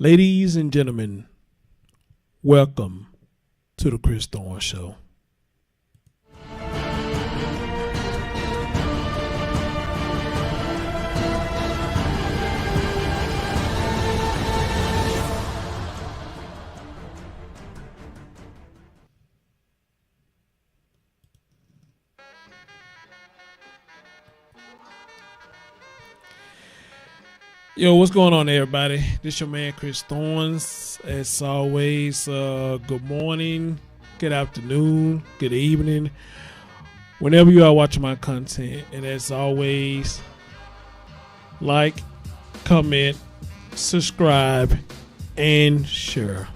Ladies and gentlemen, welcome to the Chris Thorne Show. Yo, what's going on, everybody? This your man, Chris Thorns. As always, good morning, good afternoon, good evening, whenever you are watching my content. And as always, like, comment, subscribe, and share.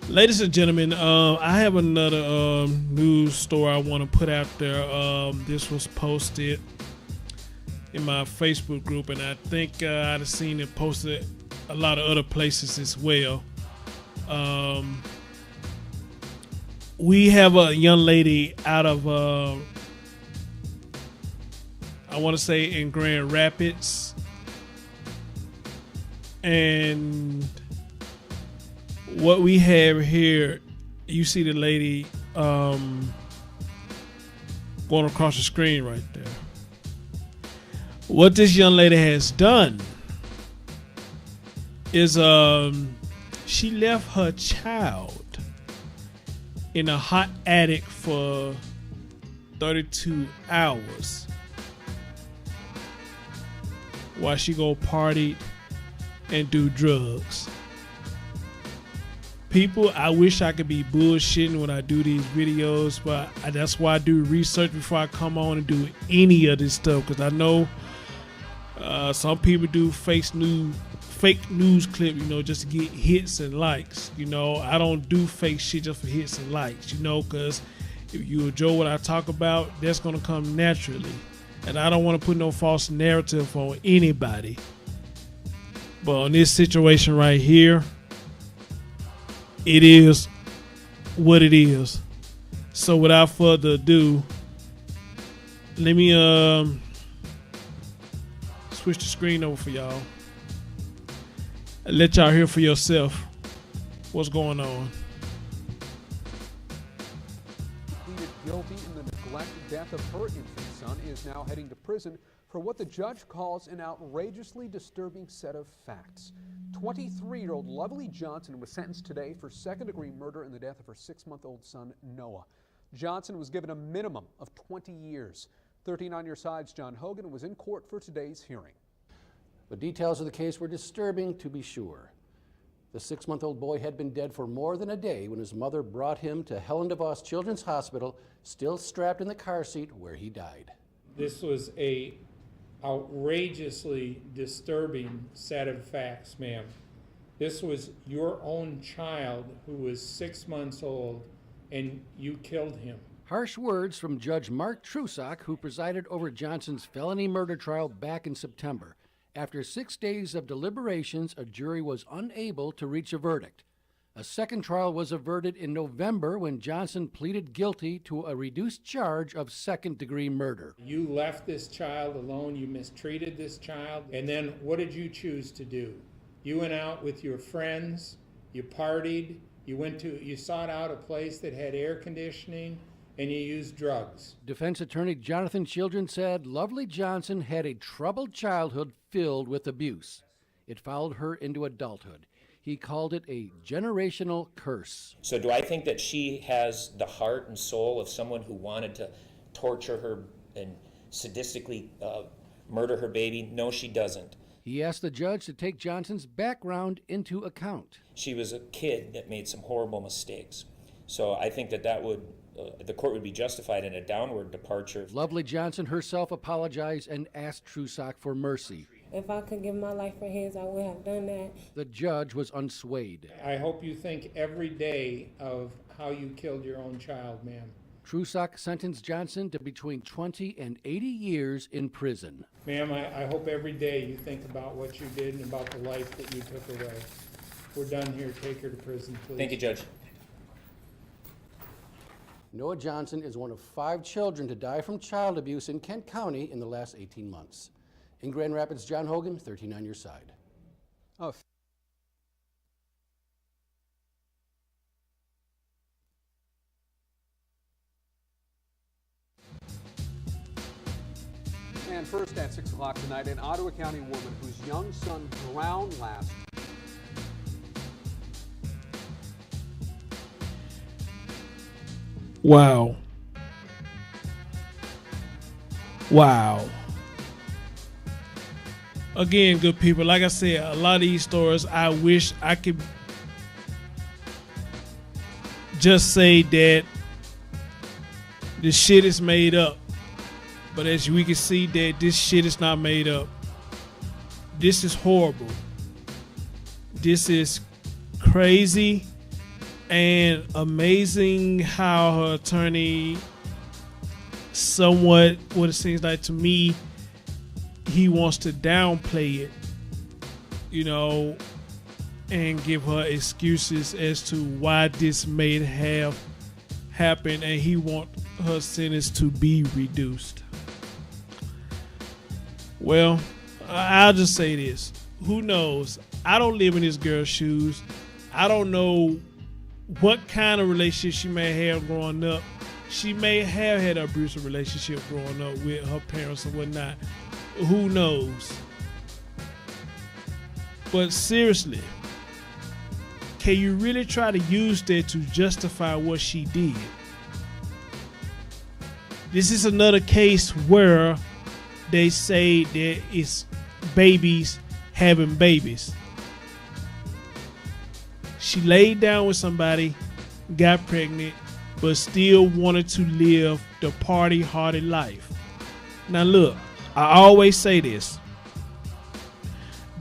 Ladies and gentlemen, I have another news story I want to put out there. This was posted in my Facebook group, and I think I've seen it posted a lot of other places as well. We have a young lady out of, I want to say in Grand Rapids, and what we have here, you see the lady going across the screen right there. What this young lady has done is she left her child in a hot attic for 32 hours while she go party and do drugs. People, I wish I could be bullshitting when I do these videos, but that's why I do research before I come on and do any of this stuff, because I know some people do fake news clip, just to get hits and likes. I don't do fake shit just for hits and likes, because if you enjoy what I talk about, that's going to come naturally. And I don't want to put no false narrative on anybody. But on this situation right here, it is what it is. So without further ado, let me switch the screen over for y'all and let y'all hear for yourself what's going on. Pleaded guilty in the neglected death of her infant son, is now heading to prison for what the judge calls an outrageously disturbing set of facts. 23-year-old Lovely Johnson was sentenced today for second-degree murder in the death of her 6-month-old son, Noah. Johnson was given a minimum of 20 years. 13 on your side's John Hogan was in court for today's hearing. The details of the case were disturbing, to be sure. The 6-month-old boy had been dead for more than a day when his mother brought him to Helen DeVos Children's Hospital, still strapped in the car seat, where he died. This was a outrageously disturbing set of facts, ma'am. This was your own child who was 6 months old, and you killed him. Harsh words from Judge Mark Trusak, who presided over Johnson's felony murder trial back in September. After 6 days of deliberations, a jury was unable to reach a verdict. A second trial was averted in November when Johnson pleaded guilty to a reduced charge of second-degree murder. You left this child alone, you mistreated this child, and then what did you choose to do? You went out with your friends, you partied, you sought out a place that had air conditioning, and you used drugs. Defense attorney Jonathan Children said Lovely Johnson had a troubled childhood filled with abuse. It followed her into adulthood. He called it a generational curse. So do I think that she has the heart and soul of someone who wanted to torture her and sadistically murder her baby? No, she doesn't. He asked the judge to take Johnson's background into account. She was a kid that made some horrible mistakes. So I think that would the court would be justified in a downward departure. Lovely Johnson herself apologized and asked Trusak for mercy. If I could give my life for his, I would have done that. The judge was unswayed. I hope you think every day of how you killed your own child, ma'am. Trusak sentenced Johnson to between 20 and 80 years in prison. Ma'am, I hope every day you think about what you did and about the life that you took away. We're done here. Take her to prison, please. Thank you, Judge. Noah Johnson is one of 5 children to die from child abuse in Kent County in the last 18 months. In Grand Rapids, John Hogan, 13 on your side. And first at 6 o'clock tonight, an Ottawa County woman whose young son drowned last. Wow. Wow. Again, good people, like I said, a lot of these stories, I wish I could just say that the shit is made up. But as we can see that this shit is not made up. This is horrible. This is crazy and amazing how her attorney somewhat, what it seems like to me, he wants to downplay it, you know, and give her excuses as to why this may have happened, and he wants her sentence to be reduced. Well, I'll just say this. Who knows? I don't live in this girl's shoes. I don't know what kind of relationship she may have growing up. She may have had an abusive relationship growing up with her parents and whatnot. Who knows? But seriously, can you really try to use that to justify what she did? This is another case where they say that it's babies having babies. She laid down with somebody, got pregnant, but still wanted to live the party-hardy life. Now look, I always say this.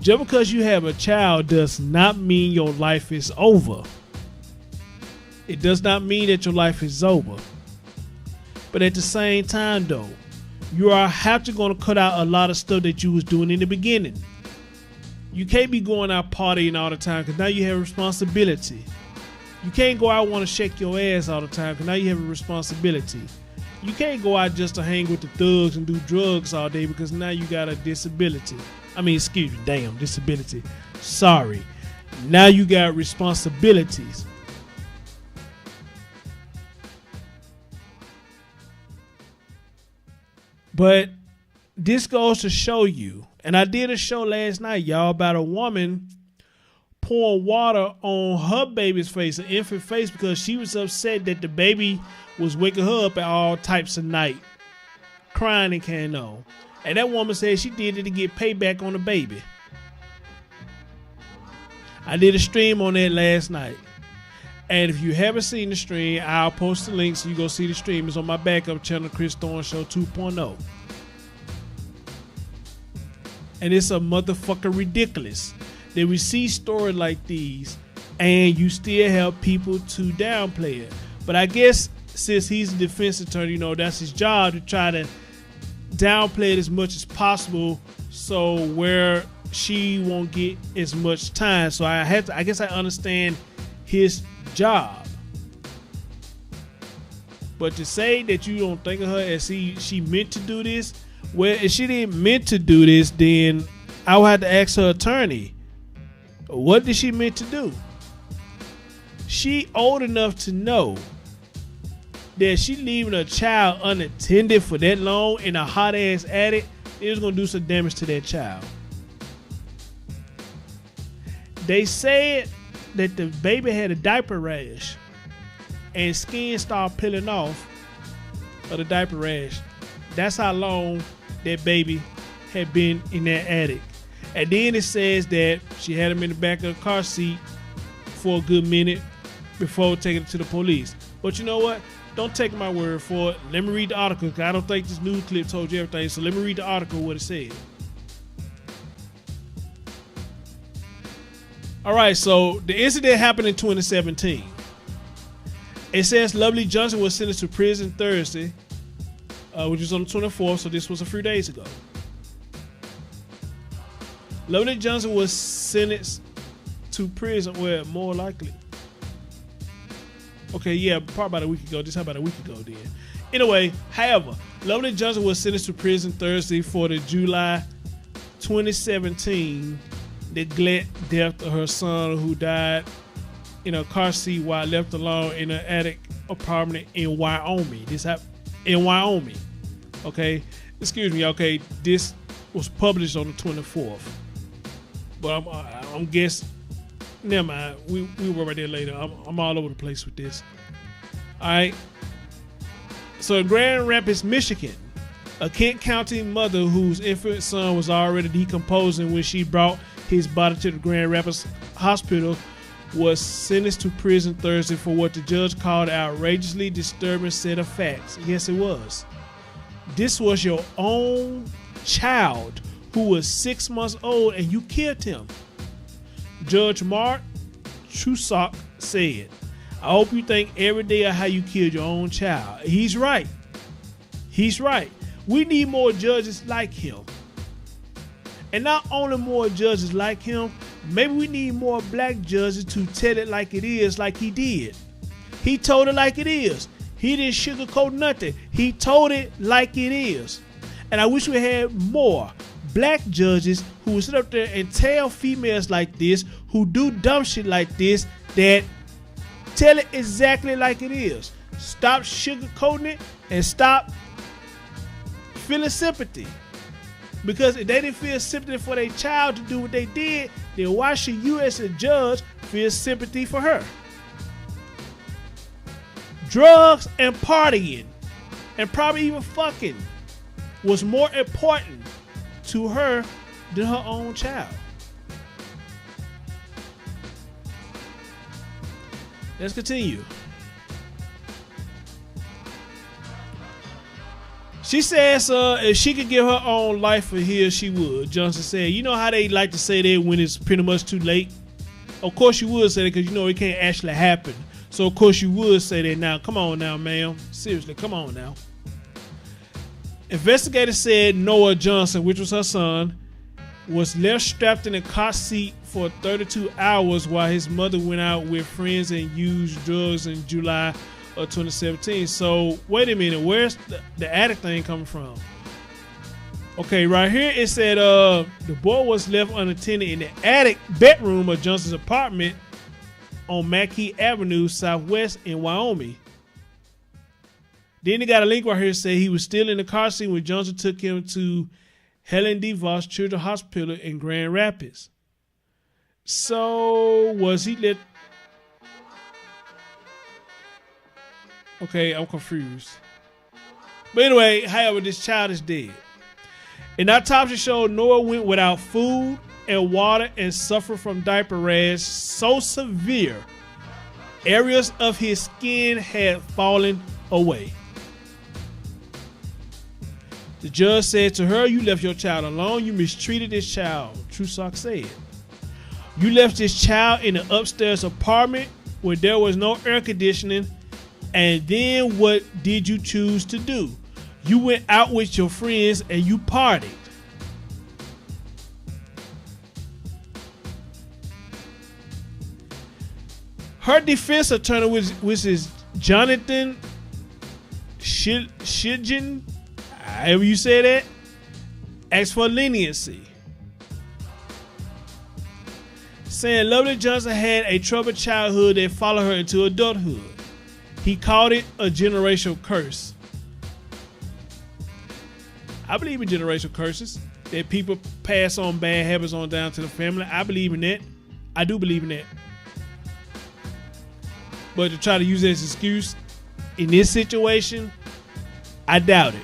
Just because you have a child does not mean your life is over. It does not mean that your life is over. But at the same time though, you are going to cut out a lot of stuff that you was doing in the beginning. You can't be going out partying all the time because now you have a responsibility. You can't go out want to shake your ass all the time because now you have a responsibility. You can't go out just to hang with the thugs and do drugs all day because now you got a disability. Disability. Sorry. Now you got responsibilities. But this goes to show you, and I did a show last night, y'all, about a woman pouring water on her baby's face, an infant face, because she was upset that the baby was waking her up at all types of night, crying and can't know. And that woman said she did it to get payback on the baby. I did a stream on that last night. And if you haven't seen the stream, I'll post the link so you go see the stream. It's on my backup channel, Chris Thorne Show 2.0. And it's a motherfucker ridiculous that we see stories like these and you still have people to downplay it. But I guess since he's a defense attorney, you know, that's his job to try to downplay it as much as possible so where she won't get as much time. So I guess I understand his job. But to say that you don't think of her as she meant to do this, well, if she didn't meant to do this, then I would have to ask her attorney, what did she meant to do? She old enough to know that she leaving a child unattended for that long in a hot ass attic, it was gonna do some damage to that child. They said that the baby had a diaper rash and skin started peeling off of the diaper rash. That's how long that baby had been in that attic. And then it says that she had him in the back of the car seat for a good minute before taking it to the police. But you know what? Don't take my word for it. Let me read the article because I don't think this news clip told you everything. So let me read the article, what it said. All right, so the incident happened in 2017. It says Lovely Johnson was sentenced to prison Thursday, which was on the 24th, so this was a few days ago. Lovely Johnson was sentenced to prison, well, more likely. Okay, yeah, probably about a week ago. Just how about a week ago then? Anyway, however, Lovely Johnson was sentenced to prison Thursday for the July 2017 neglect death of her son who died in a car seat while left alone in an attic apartment in Wyoming. This happened in Wyoming. Okay, excuse me, okay, this was published on the 24th. But I'm guessing, never mind, we'll worry about that later. I'm all over the place with this. All right. So in Grand Rapids, Michigan, a Kent County mother whose infant son was already decomposing when she brought his body to the Grand Rapids hospital was sentenced to prison Thursday for what the judge called an outrageously disturbing set of facts. Yes, it was. This was your own child who was 6 months old and you killed him. Judge Mark Trusock said, I hope you think every day of how you killed your own child. He's right. He's right. We need more judges like him. And not only more judges like him, maybe we need more black judges to tell it like it is, like he did. He told it like it is. He didn't sugarcoat nothing. He told it like it is. And I wish we had more black judges who would sit up there and tell females like this, who do dumb shit like this, that tell it exactly like it is. Stop sugarcoating it and stop feeling sympathy. Because if they didn't feel sympathy for their child to do what they did, then why should you as a judge feel sympathy for her? Drugs and partying and probably even fucking was more important to her than her own child. Let's continue. She says if she could give her own life for his, she would. Johnson said, you know how they like to say that when it's pretty much too late? Of course you would say that because you know it can't actually happen. So of course you would say that now. Come on now, ma'am. Seriously, come on now. Investigators said Noah Johnson, which was her son, was left strapped in a car seat for 32 hours while his mother went out with friends and used drugs in July of 2017. So wait a minute, where's the attic thing coming from? Okay, right here it said the boy was left unattended in the attic bedroom of Johnson's apartment on McKee Avenue Southwest in Wyoming. Then they got a link right here that said he was still in the car seat when Johnson took him to Helen DeVos Children's Hospital in Grand Rapids. So was he let? Okay, I'm confused. But anyway, however, this child is dead. An autopsy showed Noah went without food and water and suffered from diaper rash so severe, areas of his skin had fallen away. The judge said to her, you left your child alone. You mistreated this child, Trusock said. You left this child in an upstairs apartment where there was no air conditioning. And then what did you choose to do? You went out with your friends and you partied. Her defense attorney, which is Jonathan Shidgen, however you say that, asked for leniency, saying Lovely Johnson had a troubled childhood that followed her into adulthood. He called it a generational curse. I believe in generational curses, that people pass on bad habits on down to the family. I believe in that. I do believe in that. But to try to use it as an excuse in this situation, I doubt it.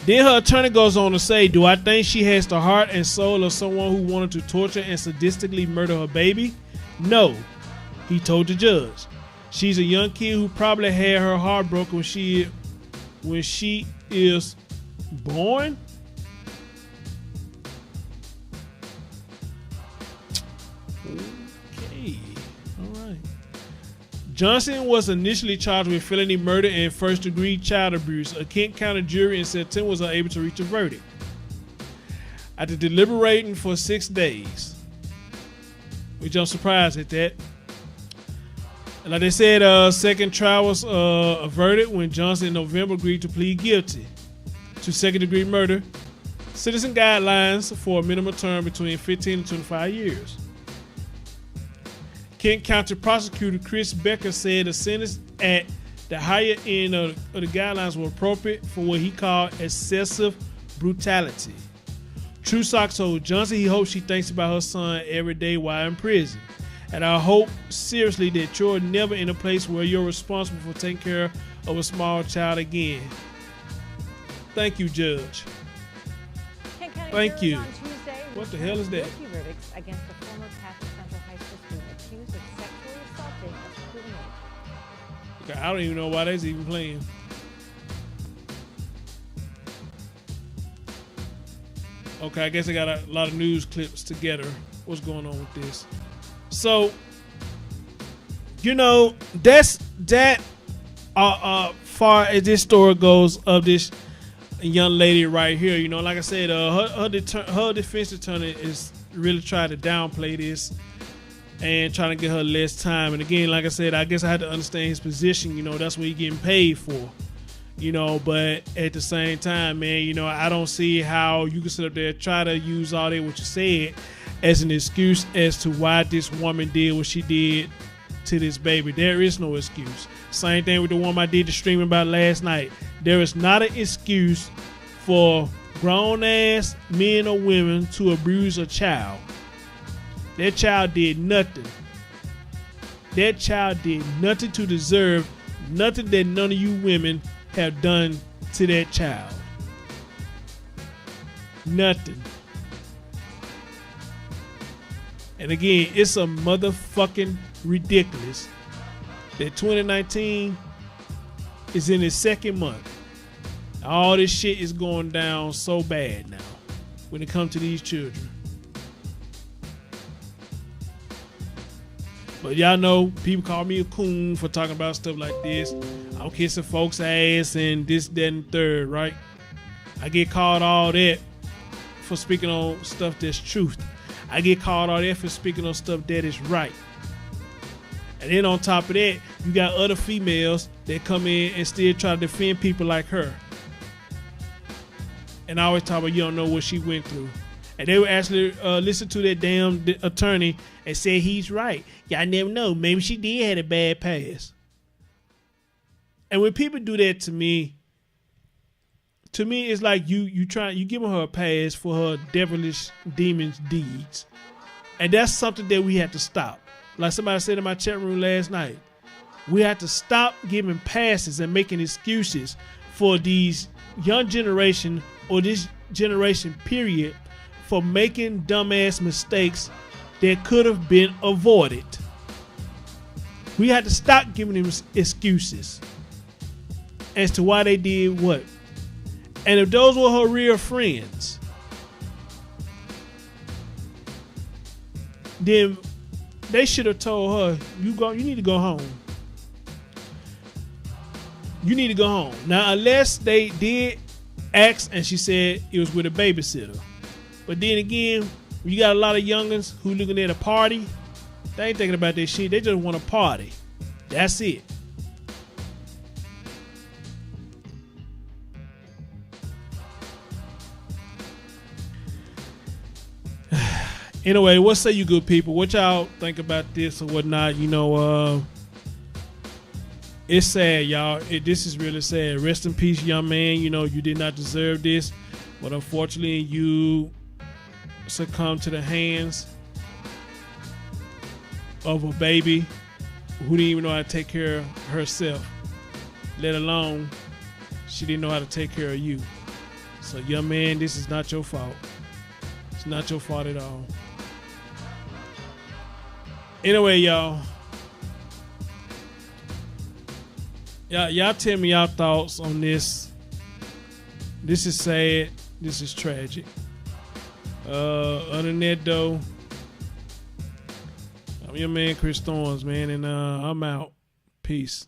Then her attorney goes on to say, do I think she has the heart and soul of someone who wanted to torture and sadistically murder her baby? No, he told the judge. She's a young kid who probably had her heart broken when she is born. Okay, all right. Johnson was initially charged with felony murder and first-degree child abuse. A Kent County jury in September was unable to reach a verdict after deliberating for 6 days, which I'm surprised at that. And like they said, second trial was averted when Johnson in November agreed to plead guilty to second-degree murder. Citizen guidelines for a minimum term between 15 and 25 years. Kent County prosecutor Chris Becker said the sentence at The higher end of the guidelines were appropriate for what he called excessive brutality. Trusock told Johnson he hopes she thinks about her son every day while in prison. And I hope seriously that you're never in a place where you're responsible for taking care of a small child again. Thank you, Judge. Kent County Thank you. jurors on Tuesday What the hell is that? guilty verdicts against a former Patrick Central High School student accused of sexually assaulting a schoolmate. Okay, I don't even know why that's even playing. Okay, I guess I got a lot of news clips together. What's going on with this? So, you know, that's that. Far as this story goes of this young lady right here, you know, like I said, her defense attorney is really trying to downplay this and trying to get her less time. And again, like I said, I guess I had to understand his position. You know, that's what he's getting paid for. You know, but at the same time, man, you know, I don't see how you can sit up there and try to use all that what you said as an excuse as to why this woman did what she did to this baby. There is no excuse. Same thing with the woman I did the stream about last night. There is not an excuse for grown ass men or women to abuse a child. That child did nothing. That child did nothing to deserve nothing that none of you women have done to that child. Nothing. And again, it's a motherfucking ridiculous that 2019 is in its second month. All this shit is going down so bad now when it comes to these children. But y'all know people call me a coon for talking about stuff like this. I'm kissing folks' ass and this, that, and third, right? I get called all that for speaking on stuff that's truth. I get called all that for speaking on stuff that is right. And then on top of that, you got other females that come in and still try to defend people like her. And I always talk about you don't know what she went through. And they would actually listen to that damn attorney and say he's right. Y'all never know. Maybe she did have a bad past. And when people do that to me it's like you giving her a pass for her devilish demons deeds. And that's something that we have to stop. Like somebody said in my chat room last night, we have to stop giving passes and making excuses for these young generation or this generation period for making dumbass mistakes that could have been avoided. We had to stop giving them excuses as to why they did what. And if those were her real friends, then they should have told her, you need to go home. You need to go home. Now, unless they did ask and she said it was with a babysitter. But then again, you got a lot of youngins who looking at a party. They ain't thinking about that shit. They just want to party. That's it. Anyway, what say you good people? What y'all think about this or whatnot? You know, it's sad, y'all. This is really sad. Rest in peace, young man. You know, you did not deserve this. But unfortunately, you succumbed to the hands of a baby who didn't even know how to take care of herself. Let alone, she didn't know how to take care of you. So, young man, this is not your fault. It's not your fault at all. Anyway, y'all tell me y'all thoughts on this. This is sad. This is tragic. Other than that, though, I'm your man, Chris Thorns, man, and I'm out. Peace.